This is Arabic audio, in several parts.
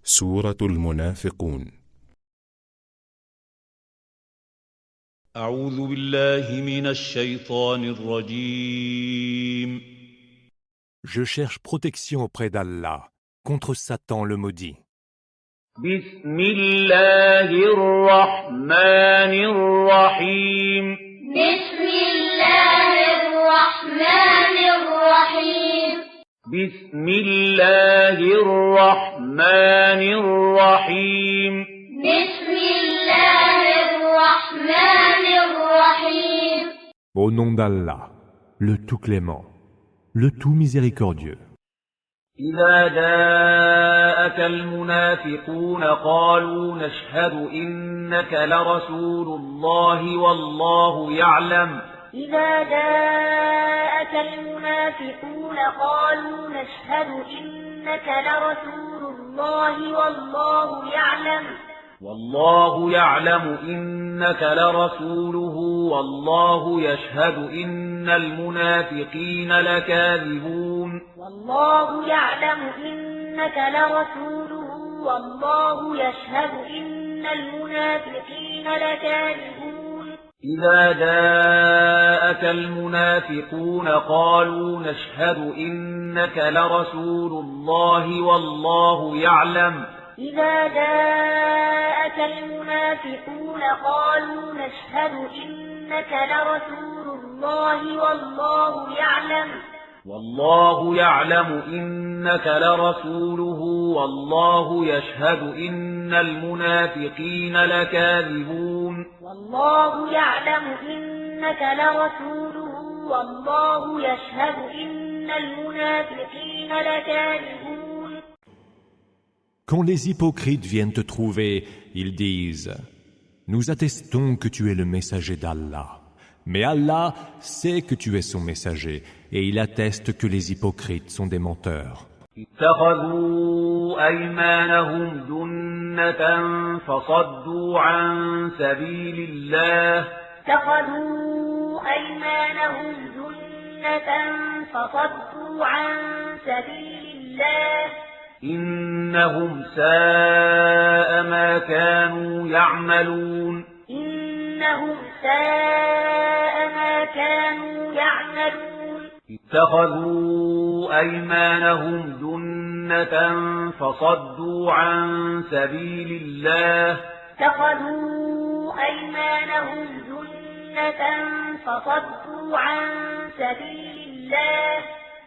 سورة المنافقون. أعوذ بالله من الشيطان الرجيم. Je cherche protection auprès d'Allah contre Satan le maudit. بسم الله الرحمن الرحيم. بسم الله الرحمن الرحيم. بسم الله الرحمن الرحيم. بسم الله الرحمن الرحيم. Au nom d'Allah, le tout clément, le tout miséricordieux. إذا جاءك المنافقون قالوا نشهد إنك لرسول الله والله يعلم. إذا جاءك المنافقون قالوا نشهد إنك لرسول الله والله يعلم إنك لرسوله والله يشهد إن المنافقين لكاذبون. والله يعلم إنك لرسوله والله يشهد إن المنافقين لكاذبون. إذا جاءك المنافقون قالوا نشهد إنك لرسول الله والله يعلم. إذا جاءك المنافقون قالوا نشهد إنك لرسول الله والله يعلم إنك لرسوله والله يشهد إن المنافقين لكاذبون. والله يعلم إنك لرسوله والله يشهد إن المنافقين لكاذبون. Quand les hypocrites viennent te trouver, ils disent « Nous attestons que tu es le messager d'Allah. » Mais Allah sait que tu es son messager, et il atteste que les hypocrites sont des menteurs. اتخذوا أيمانهم جنة فصدوا عن سبيل الله. اتخذوا أيمانهم جنة فصدوا عن سبيل الله. إنهم ساء ما كانوا يعملون. إنهم ساء ما كانوا يعملون. اتخذوا أيمانهم جنة فصدوا عن سبيل الله. اتخذوا أيمانهم جنة فصدوا عن سبيل الله.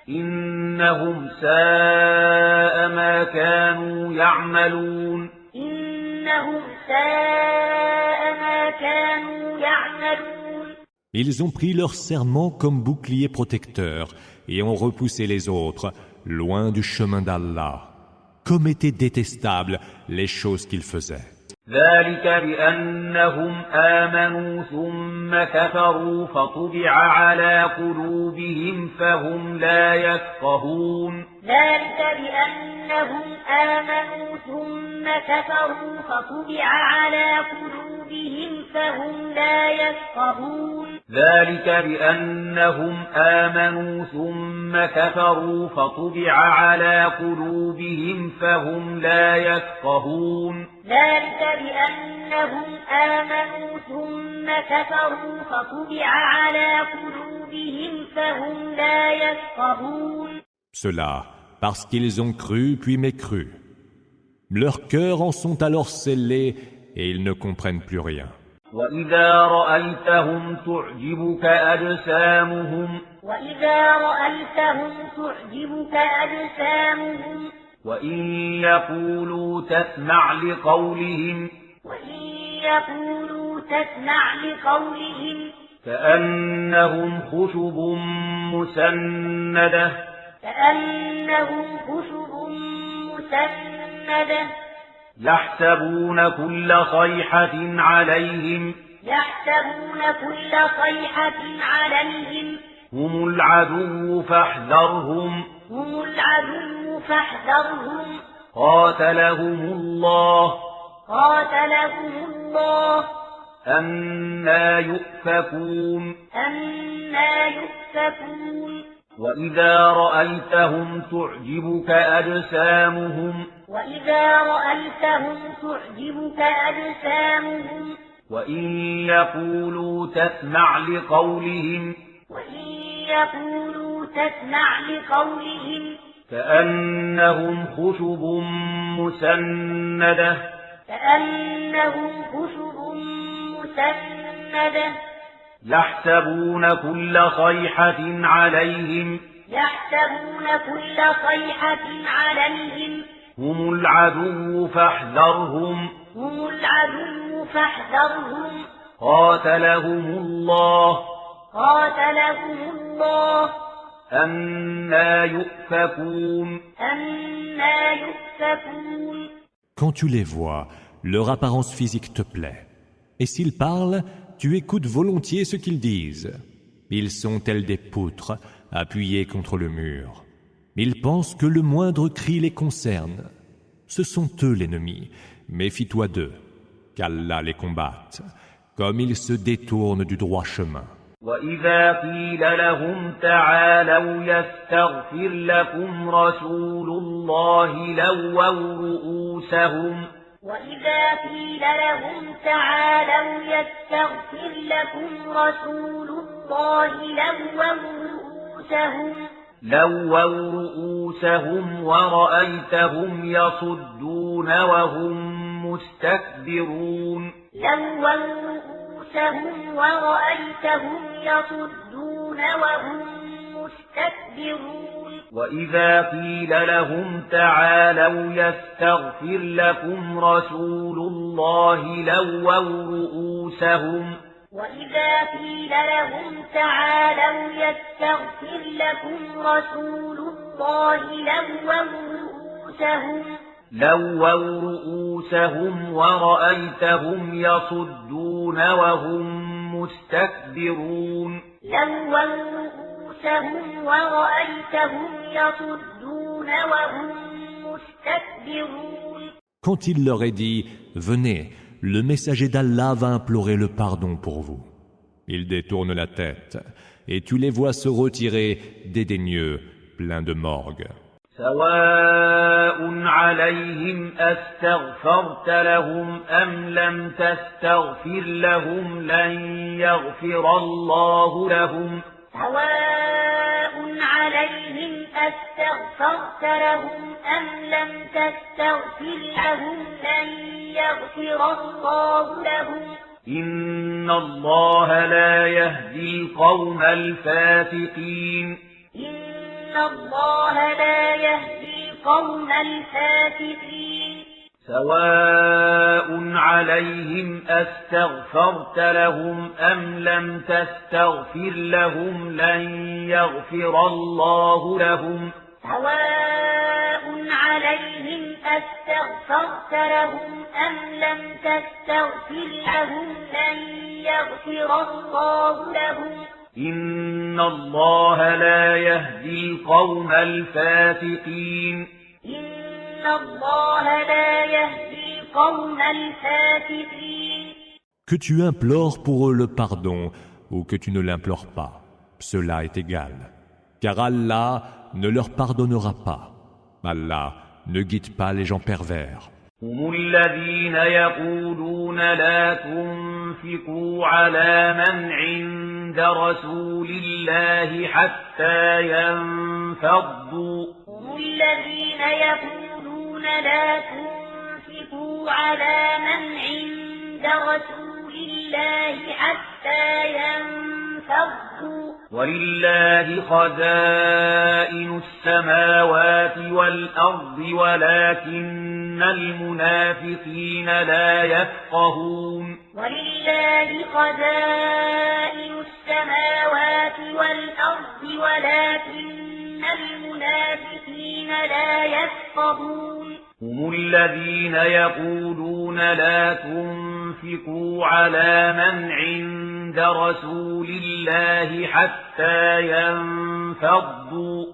إنهم ساء ما كانوا يعملون. إنهم ساء ما كانوا يعملون. Ils ont pris leur serment comme bouclier protecteur et ont repoussé les autres, loin du chemin d'Allah. Comme étaient détestables les choses qu'ils faisaient. ذلك بأنهم آمنوا ثم كفروا فطبع على قلوبهم فهم لا يفقهون. ذلك بأنهم آمنوا ثم كفروا فطبع على قلوبهم فهم لا يفقهون. ذلك بأنهم آمنوا ثم كفروا فطبع على قلوبهم فهم لا يفقهون. ذلك بأنهم آمنوا ثم كفروا فطبع على قلوبهم فهم لا يفقهون. Cela parce qu'ils ont cru puis mécru. Leurs cœurs en sont alors scellés et ils ne comprennent plus rien. وإذا رأيتهم تعجبك أجسامهم. وإذا رأيتهم تعجبك أجسامهم. وإن يقولوا تسمع لقولهم. وإن يقولوا تسمع لقولهم. كأنهم خشب مسندة. كأنهم خشب مسندة. يحسبون كل صيحة عليهم. يحسبون كل صيحة عليهم. هم العدو فاحذرهم. هم العدو فاحذرهم. قاتلهم الله. قاتلهم الله. أنى يؤفكون. أنى يؤفكون. وإذا رأيتهم تعجبك أجسامهم وإن يقولوا تسمع لقولهم كأنهم خشب مسندة يحسبون كل صيحة عليهم هم العدو فاحذرهم قاتلهم الله أنى يؤفكون Quand tu les vois, leur apparence physique te plaît. Et s'ils parlent, tu écoutes volontiers ce qu'ils disent. Ils sont tels des poutres, appuyés contre le mur. Ils pensent que le moindre cri les concerne. Ce sont eux l'ennemi. Méfie-toi d'eux, qu'Allah les combatte, comme ils se détournent du droit chemin. وإذا قيل لهم تعالوا يستغفر لكم رسول الله لووا رؤوسهم ورأيتهم يصدون وهم مستكبرون وإذا قيل لهم تعالوا يستغفر لكم رسول الله لووا رؤوسهم ورأيتهم يصدون وهم مستكبرون Quand il leur est dit « Venez, le messager d'Allah va implorer le pardon pour vous », ils détournent la tête, et tu les vois se retirer dédaigneux, pleins de morgue. سواء عليهم أستغفرت لهم أم لم تستغفر لهم لن يغفر الله لهم إن الله لا يهدي القوم الفاسقين سواء عليهم أستغفرت لهم أم لم تستغفر لهم لن يغفر الله لهم إن الله لا يهدي القوم الفاسقين Que tu implores pour eux le pardon ou que tu ne l'implores pas, cela est égal. Car Allah ne leur pardonnera pas. Allah ne guide pas les gens pervers. هم الذين يقولون لا تنفقوا على من عند رسول الله حتى ينفضوا ولله خزائن السماوات والأرض ولكن المنافقين لا يفقهون هم الذين يقولون لا تنفقوا على من عند رسول الله حتى ينفضوا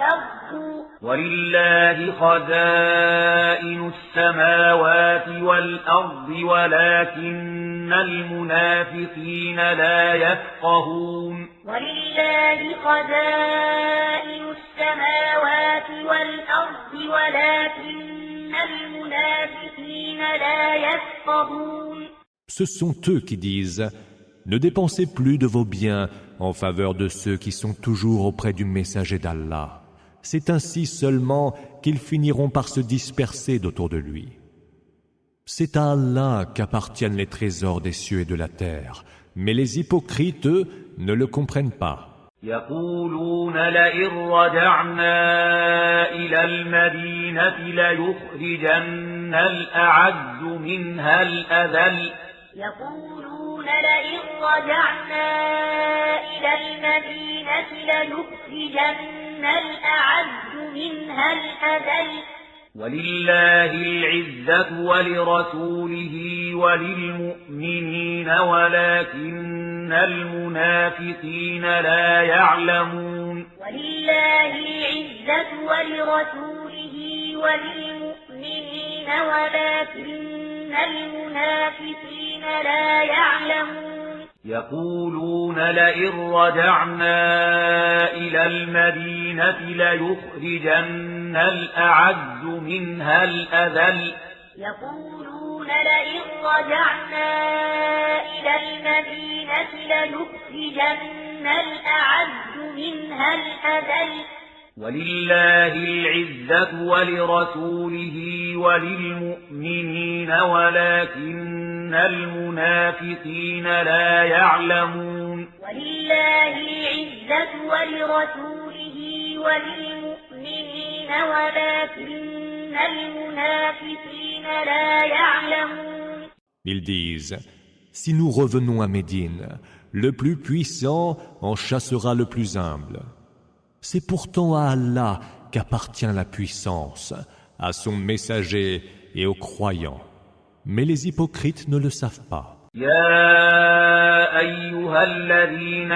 انفضوا ولله خزائن السماوات والأرض ولكن المنافقين لا يفقهون ولله خزائن السماوات والأرض ولكن المنافقين لا يفقهون. Ce sont eux qui disent « Ne dépensez plus de vos biens en faveur de ceux qui sont toujours auprès du messager d'Allah. C'est ainsi seulement qu'ils finiront par se disperser d'autour de lui. C'est à Allah qu'appartiennent les trésors des cieux et de la terre, mais les hypocrites, eux, ne le comprennent pas. يقولون لئن رجعنا إلى المدينة ليخرجن الأعز منها الأذل يقولون لئن رجعنا إلى المدينة ليخرجن الأعز منها الأذل ولله العزة ولرسوله وللمؤمنين ولكن المنافقين لا يعلمون ولله العزة ولرسوله وللمؤمنين ولكن المنافقين لا يعلمون. يقولون لئن رجعنا إلى المدينة ليخرجن الأعز منها الأذل يقولون لئن رجعنا إلى المدينة ليخرجن الأعز منها الأذل ولله العزة ولرسوله وللمؤمنين ولكن المنافقين لا يعلمون ولله العزة ولرسوله وللمؤمنين ولكن المنافقين لا يعلمون. Ils disent « Si nous revenons à Médine, le plus puissant en chassera le plus humble. » C'est pourtant à Allah qu'appartient la puissance, à son messager et aux croyants. Mais les hypocrites ne le savent pas. يا أيها الذين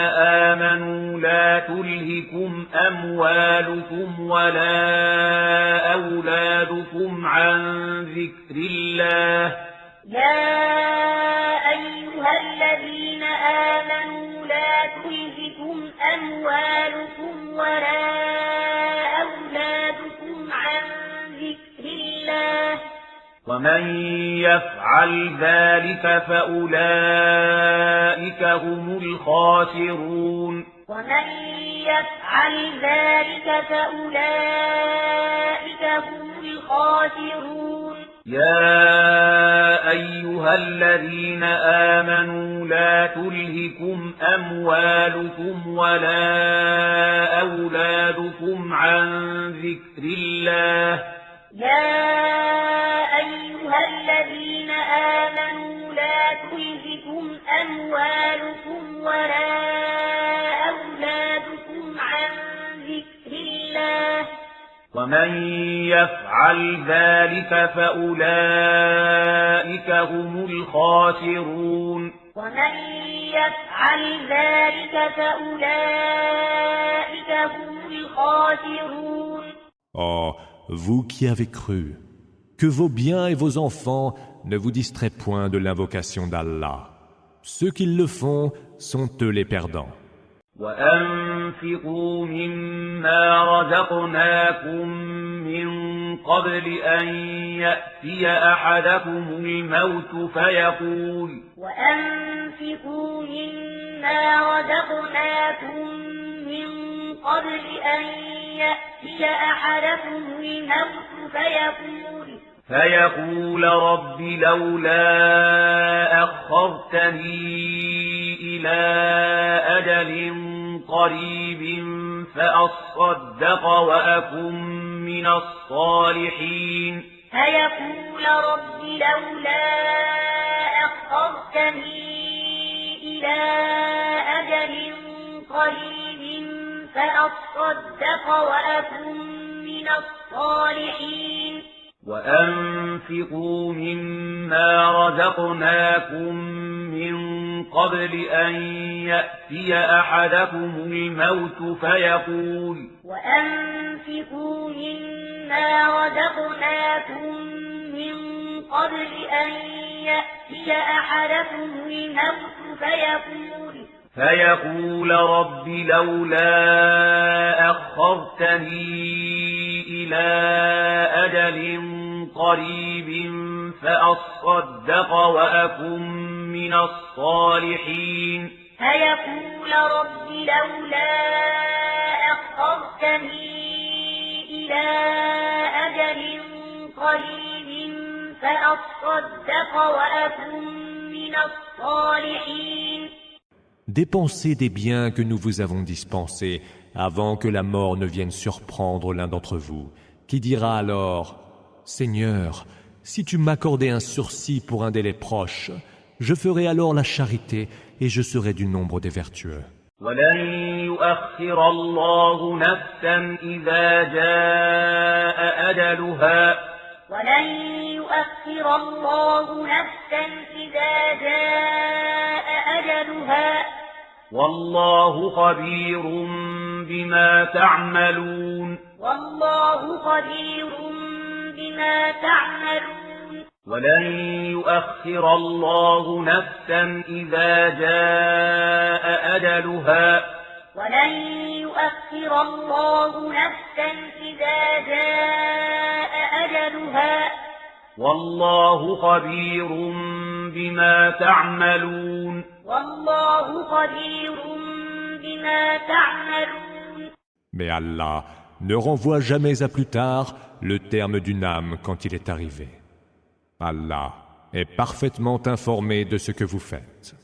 آمنوا لا تلهكم أموالكم ولا أولادكم عن ذكر الله. يا أيها الذين آمنوا لا تلهكم أموالكم ولا أولادكم عن ذكر الله. ومن يفعل ذلك فأولئك هم الخاسرون. ومن يفعل ذلك فأولئك هم الخاسرون. يا أيها الذين آمنوا لا تلهكم أموالكم ولا أولادكم عن ذكر الله. يا أيها الذين آمنوا لا تلهكم أموالكم ولا أولادكم عن ذكر الله. ومن يفعل ذلك فأولئك هم الخاسرون. ومن يفعل ذلك فأولئك هم الخاسرون. Oh, vous qui avez cru, que vos biens et vos enfants ne vous distraient point de l'invocation d'Allah. Ceux qui le font sont eux les perdants. وأنفقوا مما رزقناكم من قبل أن يأتي أحدكم الموت فيقول وأنفقوا مما رزقناكم من قبل أن يأتي أحدكم الموت فيقول رب لولا أخرتني إلى أجل قريب فأصدق وأكن من الصالحين. فيقول رب لولا أخرتني إلى أجل قريب فأصدق وأكن من الصالحين. وأنفقوا مما رزقناكم من قبل أن يأتي أحدكم الموت وأنفقوا مما رزقناكم من قبل أن يأتي أحدكم الموت فيقول رب لولا أخرتني إلى أجل قريب فأصدق وأكن من الصالحين فيقول رب لولا أخرتني إلى أجل قريب فأصدق وأكن من الصالحين. Dépensez des biens que nous vous avons dispensés avant que la mort ne vienne surprendre l'un d'entre vous, qui dira alors « Seigneur, si tu m'accordais un sursis pour un délai proche, je ferai alors la charité et je serai du nombre des vertueux. » وَلَنْ يُؤَخِّرَ اللَّهُ نَفْسًا إِذَا جَاءَ أَجَلُهَا وَلَنْ يُؤَخِّرَ اللَّهُ نَفْسًا إِذَا جَاءَ أَجَلُهَا وَاللَّهُ خَبِيرٌ بِمَا تَعْمَلُونَ وَاللَّهُ خَبِيرٌ بِمَا تَعْمَلُونَ. وَلَنْ يُؤَخِّرَ اللَّهُ نَفْسًا إِذَا جَاءَ أَجَلُهَا وَلَنْ يُؤَخِّرَ اللَّهُ نَفْسًا إِذَا جَاءَ أَجَلُهَا وَاللَّهُ خَبِيرٌ بِمَا تَعْمَلُونَ وَاللَّهُ خَبِيرٌ بِمَا تَعْمَلُونَ. Mais Allah ne renvoie jamais à plus tard le terme d'une âme quand il est arrivé. Allah est parfaitement informé de ce que vous faites.